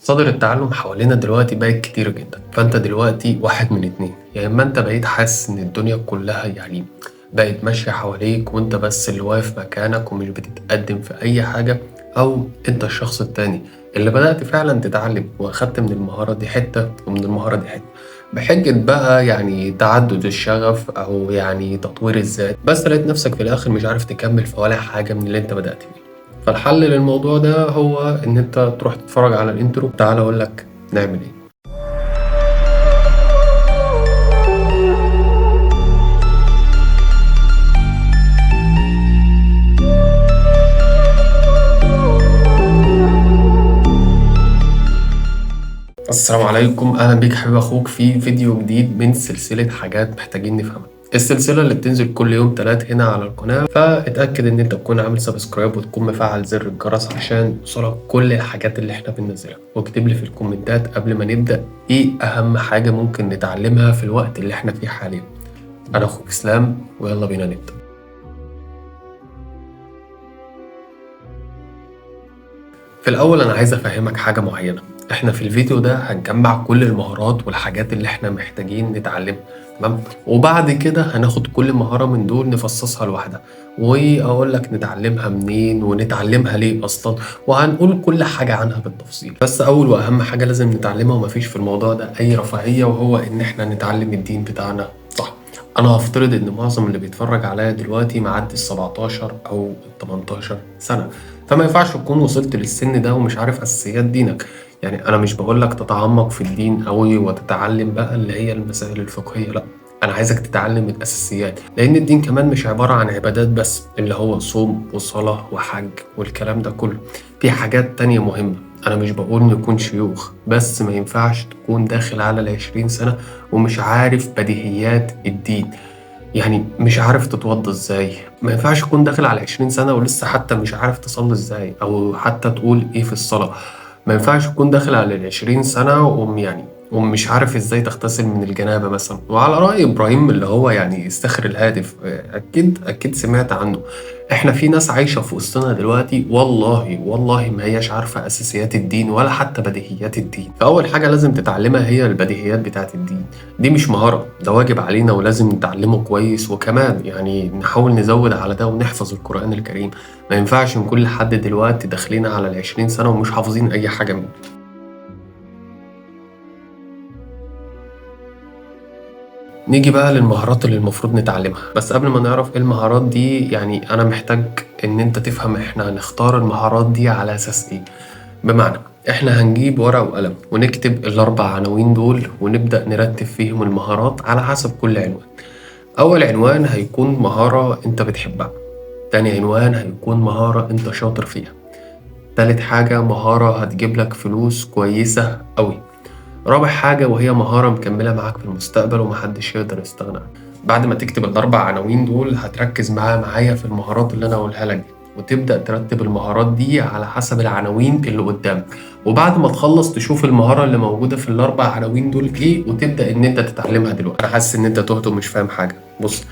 مصادر التعلم حوالينا دلوقتي بقت كتير جدا، فانت دلوقتي واحد من اتنين. يا اما انت بقيت حاسس ان الدنيا كلها بقت ماشية حواليك وانت بس اللي واقف مكانك ومش بتتقدم في اي حاجة، او انت الشخص التاني اللي بدأت فعلا تتعلم واخدت من المهارة دي حتة ومن المهارة دي حتة، بحجة بقى تعدد الشغف او تطوير الذات، بس لقيت نفسك في الاخر مش عارف تكمل في ولا حاجة من اللي انت بدأت فيه. فالحل للموضوع ده هو إن أنت تروح تتفرج على الإنترو. تعالى أقول لك نعمل إيه. السلام عليكم، أهلا بيك حبيب أخوك في فيديو جديد من سلسلة حاجات محتاجين نفهمها. السلسلة اللي بتنزل كل يوم تلات هنا على القناة، فاتأكد إن أنت تكون عامل سبسكرايب وتكون مفعل زر الجرس عشان يوصلك كل الحاجات اللي إحنا بننزلها، واكتب لي في الكومنتات قبل ما نبدأ إيه أهم حاجة ممكن نتعلمها في الوقت اللي إحنا فيه حاليا. أنا أخوك إسلام ويلا بينا نبدأ. في الأول أنا عايز أفهمك حاجة معينة. إحنا في الفيديو ده هنجمع كل المهارات والحاجات اللي إحنا محتاجين نتعلمها، تمام؟ وبعد كده هناخد كل مهارة من دول نفصصها لوحدها، وأقول لك نتعلمها منين ونتعلمها ليه أصلا، وهنقول كل حاجة عنها بالتفصيل. بس أول وأهم حاجة لازم نتعلمها، ومفيش في الموضوع ده أي رفاهية، وهو إن إحنا نتعلم الدين بتاعنا صح. أنا هفترض إن معظم اللي بيتفرج عليا دلوقتي معدي ال17 أو ال18 سنة، فما ينفعش تكون وصلت للسن ده ومش عارف أساسيات دينك. أنا مش بقولك تتعمق في الدين أوي وتتعلم بقى اللي هي المسائل الفقهية، لأ، أنا عايزك تتعلم الأساسيات، لأن الدين كمان مش عبارة عن عبادات بس اللي هو صوم وصلاة وحج والكلام ده كله. في حاجات تانية مهمة. أنا مش بقول نكون شيوخ، بس ما ينفعش تكون داخل على ال20 سنة ومش عارف بديهيات الدين. مش عارف تتوضى ازاي. ما ينفعش تكون داخل على 20 سنة ولسه حتى مش عارف تصلي ازاي او حتى تقول ايه في الصلاة. ما ينفعش تكون داخل على ال20 سنة ومش عارف ازاي تغتسل من الجنابة مثلا، وعلى رأي ابراهيم اللي هو الساخر الهادف، اكيد سمعت عنه. احنا في ناس عايشة في وسطنا دلوقتي والله ما هياش عارفة اساسيات الدين ولا حتى بديهيات الدين. فاول حاجة لازم تتعلمها هي البديهيات بتاعت الدين. دي مش مهارة، ده واجب علينا ولازم نتعلمه كويس، وكمان نحاول نزود على ده ونحفظ القرآن الكريم. ما ينفعش نكون لحد دلوقتي داخلين على ال20 سنة ومش حافظين أي حاجة منه. نيجي بقى للمهارات اللي المفروض نتعلمها، بس قبل ما نعرف ايه المهارات دي أنا محتاج إن أنت تفهم إحنا هنختار المهارات دي على أساس إيه. بمعنى إحنا هنجيب ورقة وقلم ونكتب الأربع عناوين دول ونبدأ نرتب فيهم المهارات على حسب كل عنوان. أول عنوان هيكون مهارة أنت بتحبها، تاني عنوان هيكون مهارة أنت شاطر فيها، تالت حاجة مهارة هتجيب لك فلوس كويسة أوي، رابع حاجة وهي مهارة مكملة معاك في المستقبل ومحدش يقدر يستغنى عنها. بعد ما تكتب الأربع عناوين دول هتركز معايا في المهارات اللي أنا هقولها لك دي، وتبدأ ترتب المهارات دي على حسب العناوين اللي قدامك. وبعد ما تخلص تشوف المهارة اللي موجودة في الأربع عناوين دول إيه، وتبدأ إن أنت تتعلمها دلوقتي. أنا حاسس إن أنت تهت ومش فاهم حاجة. بص،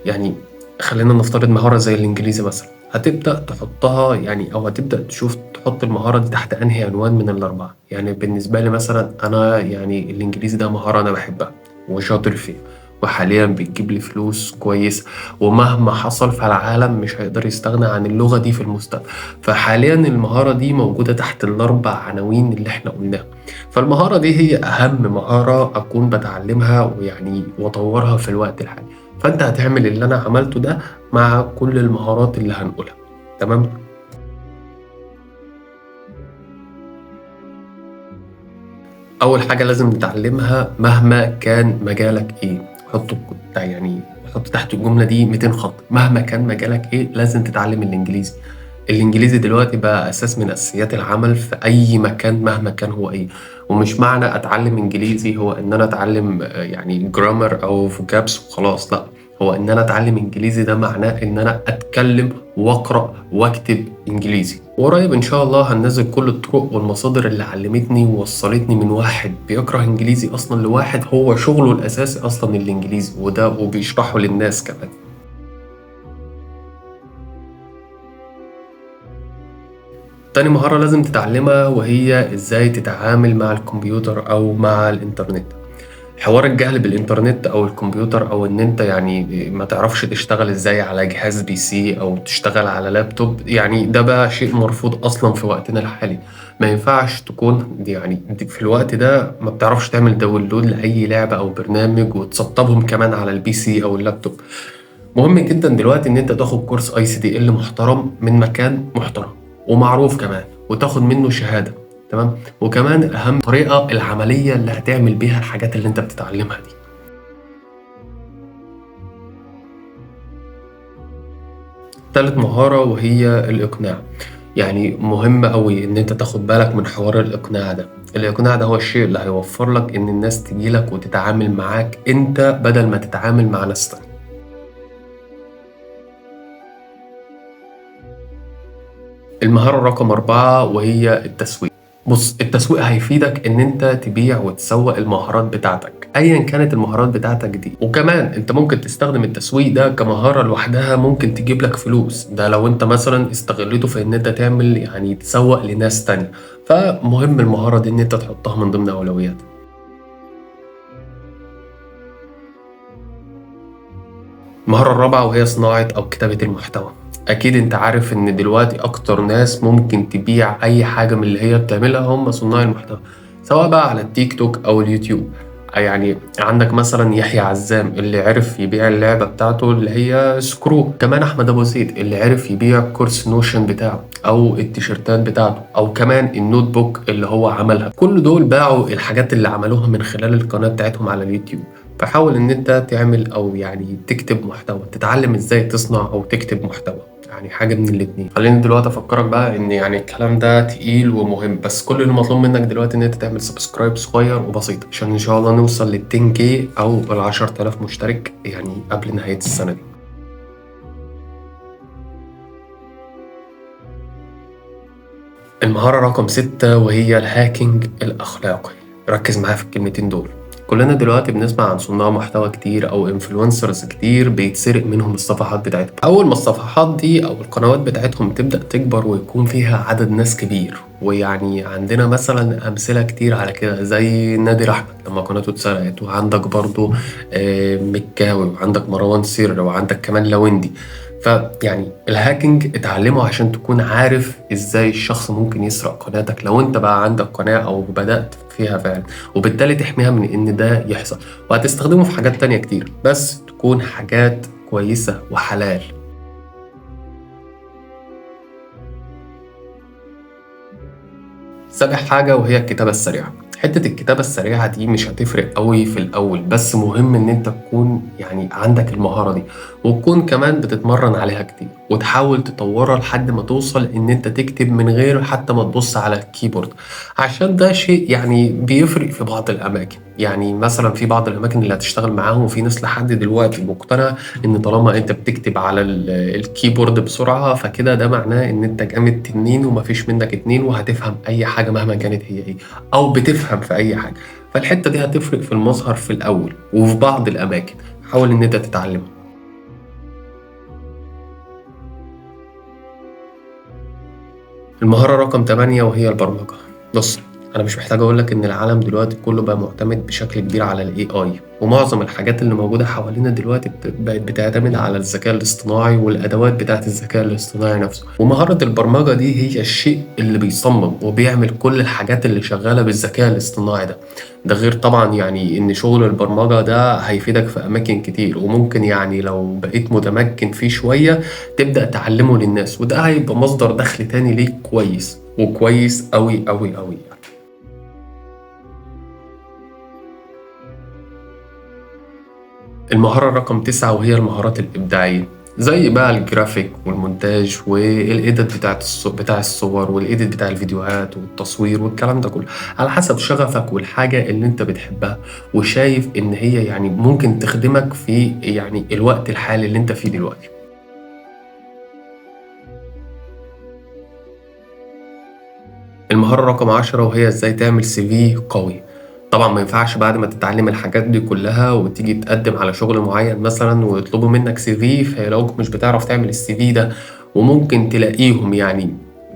يعني خلينا نفترض مهارة زي الإنجليزي مثلا، هتبدأ تحطها أو هتبدأ تشوف تحط المهارة دي تحت أنهي عنوان من الأربعة. بالنسبة لي مثلا أنا الإنجليزي ده مهارة أنا بحبها وشاطر فيها، وحاليا بتجيب لي فلوس كويس، ومهما حصل فالعالم مش هيقدر يستغنى عن اللغة دي في المستقبل. فحاليا المهارة دي موجودة تحت الأربع عناوين اللي احنا قلناها. فالمهارة دي هي أهم مهارة أكون بتعلمها وأطورها في الوقت الحالي. فأنت هتعمل اللي أنا عملته ده مع كل المهارات اللي هنقولها، تمام؟ أول حاجة لازم نتعلمها مهما كان مجالك إيه، حط حط تحت الجملة دي 200 خط. مهما كان مجالك إيه لازم تتعلم الإنجليزي. الإنجليزي دلوقتي بقى أساس من أساسيات العمل في أي مكان مهما كان هو إيه. ومش معنى أتعلم إنجليزي هو إن أنا أتعلم جرامر أو فوكابس وخلاص، لأ، هو إن أنا أتعلم إنجليزي ده معناه إن أنا أتكلم وأقرأ وأكتب إنجليزي. وقريب إن شاء الله هننزل كل الطرق والمصادر اللي علمتني ووصلتني من واحد بيكره إنجليزي أصلا لواحد هو شغله الأساسي أصلا الإنجليزي، وده وبيشرحه للناس كمان. تاني مهارة لازم تتعلمها وهي إزاي تتعامل مع الكمبيوتر أو مع الإنترنت. حوار الجهل بالإنترنت أو الكمبيوتر أو إن أنت يعني ما تعرفش تشتغل إزاي على جهاز PC أو تشتغل على لابتوب، يعني ده بقى شيء مرفوض أصلا في وقتنا الحالي. ما ينفعش تكون في الوقت ده ما بتعرفش تعمل داونلود لأي لعبة أو برنامج وتسطبهم كمان على PC أو اللابتوب. مهم جدا دلوقتي إن أنت تاخد كورس ICDL محترم من مكان محترم ومعروف كمان، وتاخد منه شهادة. تمام. وكمان أهم طريقة العملية اللي هتعمل بيها الحاجات اللي أنت بتتعلمها دي. تالت مهارة وهي الإقناع. يعني مهم أوي إن أنت تاخد بالك من حوار الإقناع ده. الإقناع ده هو الشيء اللي هيوفر لك إن الناس تجيلك وتتعامل معاك أنت بدل ما تتعامل مع ناس تانية. المهارة رقم 4 وهي التسويق. بص، التسويق هيفيدك ان انت تبيع وتسوق المهارات بتاعتك ايا كانت المهارات بتاعتك دي، وكمان انت ممكن تستخدم التسويق ده كمهارة لوحدها ممكن تجيب لك فلوس، ده لو انت مثلا استغلته في ان انت تعمل يعني تسوق لناس تانية. فمهم المهارة دي ان انت تحطها من ضمن اولوياتك. المهارة الرابعة وهي صناعة أو كتابة المحتوى. أكيد أنت عارف إن دلوقتي أكتر ناس ممكن تبيع أي حاجة من اللي هي بتعملها هم صناع المحتوى، سواء بقى على التيك توك أو اليوتيوب. يعني عندك مثلا يحيى عزام اللي عرف يبيع اللعبة بتاعته اللي هي سكرو، كمان أحمد أبو زيد اللي عرف يبيع كورس نوشن بتاعه أو التيشيرتات بتاعته أو كمان النوت بوك اللي هو عملها. كل دول باعوا الحاجات اللي عملوها من خلال القناة بتاعتهم على اليوتيوب. فحاول ان انت تعمل او يعني تكتب محتوى، تتعلم ازاي تصنع او تكتب محتوى، يعني حاجة من الاتنين. خليني دلوقتي افكرك بقى ان يعني الكلام ده تقيل ومهم، بس كل اللي مطلوب منك دلوقتي ان انت تعمل سبسكرايب صغير وبسيط عشان ان شاء الله نوصل لل 10K او ال 10,000 مشترك يعني قبل نهاية السنة دي. المهارة رقم 6 وهي الهاكينج الأخلاقي. ركز معايا في الكلمتين دول. كلنا دلوقتي بنسمع عن صناع محتوى كتير أو انفلونسرز كتير بيتسرق منهم الصفحات بتاعتهم. أول ما الصفحات دي أو القنوات بتاعتهم تبدأ تكبر ويكون فيها عدد ناس كبير، ويعني عندنا مثلا أمثلة كتير على كده زي نادر أحمد لما قناته اتسرقت، وعندك برضو مكاوي، وعندك مروان سير، وعندك كمان لويندي. فيعني الهاكينج اتعلمه عشان تكون عارف ازاي الشخص ممكن يسرق قناتك لو انت بقى عندك قناة او بدأت فيها فعلا، وبالتالي تحميها من ان ده يحصل. وهتستخدمه في حاجات تانية كتير بس تكون حاجات كويسة وحلال. سابع حاجة وهي الكتابة السريعة. حتة الكتابة السريعة دي مش هتفرق قوي في الأول، بس مهم إن أنت تكون يعني عندك المهارة دي وتكون كمان بتتمرن عليها كتير وتحاول تطورها لحد ما توصل إن أنت تكتب من غير حتى ما تبص على الكيبورد، عشان ده شيء يعني بيفرق في بعض الأماكن. يعني مثلا في بعض الأماكن اللي هتشتغل معاهم وفي ناس لحد دلوقتي مقتنعة إن طالما أنت بتكتب على الكيبورد بسرعة فكده ده معناه إن أنت جامد تنين ومفيش منك اتنين وهتفهم أي حاجة مهما كانت هي إيه، أو بتفهم في أي حاجة. فالحتة دي هتفرق في المظهر في الأول وفي بعض الأماكن، حاول إن أنت تتعلمها. المهارة رقم 8 وهي البرمجة. بص، أنا مش محتاج أقولك إن العالم دلوقتي كله بقى معتمد بشكل كبير على ال AI، ومعظم الحاجات اللي موجودة حوالينا دلوقتي بقت بتعتمد على الذكاء الاصطناعي والأدوات بتاعة الذكاء الاصطناعي نفسه. ومهارة البرمجة دي هي الشيء اللي بيصمم وبيعمل كل الحاجات اللي شغالة بالذكاء الاصطناعي ده. ده غير طبعا يعني إن شغل البرمجة ده هيفيدك في أماكن كتير، وممكن يعني لو بقيت متمكن فيه شوية تبدأ تعلمه للناس، وده هيبقى مصدر دخل تاني ليك كويس وكويس أوي أوي أوي. المهارة رقم 9 وهي المهارات الإبداعية، زي بقى الجرافيك والمونتاج والإيديت بتاع الصور والإيديت بتاع الفيديوهات والتصوير والكلام ده كله، على حسب شغفك والحاجة اللي أنت بتحبها وشايف إن هي يعني ممكن تخدمك في يعني الوقت الحالي اللي أنت فيه دلوقتي. المهارة رقم 10 وهي إزاي تعمل CV قوي. طبعا ما ينفعش بعد ما تتعلم الحاجات دي كلها وتيجي تقدم على شغل معين مثلا ويطلبوا منك CV فيلاقوك مش بتعرف تعمل CV ده، وممكن تلاقيهم يعني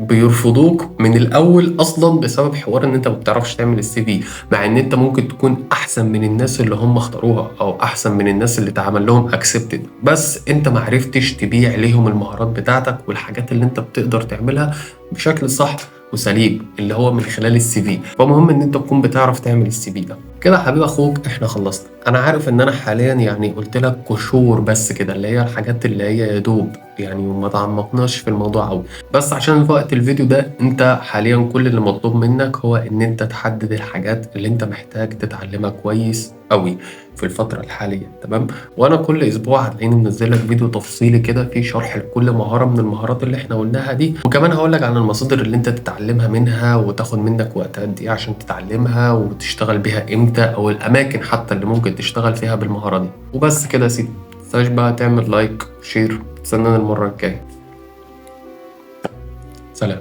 بيرفضوك من الاول اصلا بسبب حوار ان انت ما بتعرفش تعمل السي في، مع ان انت ممكن تكون احسن من الناس اللي هم اختاروها او احسن من الناس اللي اتعمل لهم اكسبتد، بس انت ما عرفتش تبيع ليهم المهارات بتاعتك والحاجات اللي انت بتقدر تعملها بشكل صح وسليم اللي هو من خلال السي في. فمهم ان انت تكون بتعرف تعمل السي في ده. كده يا حبيب اخوك احنا خلصنا. انا عارف ان انا حاليا يعني قلت لك قشور بس كده اللي هي الحاجات اللي هي يا دوب يعني وما تعمقناش في الموضوع قوي، بس عشان في وقت الفيديو ده انت حاليا كل اللي مطلوب منك هو ان انت تحدد الحاجات اللي انت محتاج تتعلمها كويس قوي في الفترة الحالية. تمام؟ وانا كل اسبوع هتلاقيني منزل لك فيديو تفصيلي كده فيه شرح لكل مهارة من المهارات اللي احنا قلناها دي، وكمان هقول لك عن المصادر اللي انت تتعلمها منها وتاخد منك وقت قد ايه عشان تتعلمها وتشتغل بيها امتى، او الاماكن حتى اللي ممكن تشتغل فيها بالمهارة دي. وبس كده يا سيدي، متنساش بقى تعمل لايك وشير. استنانا المرة الجاية. سلام.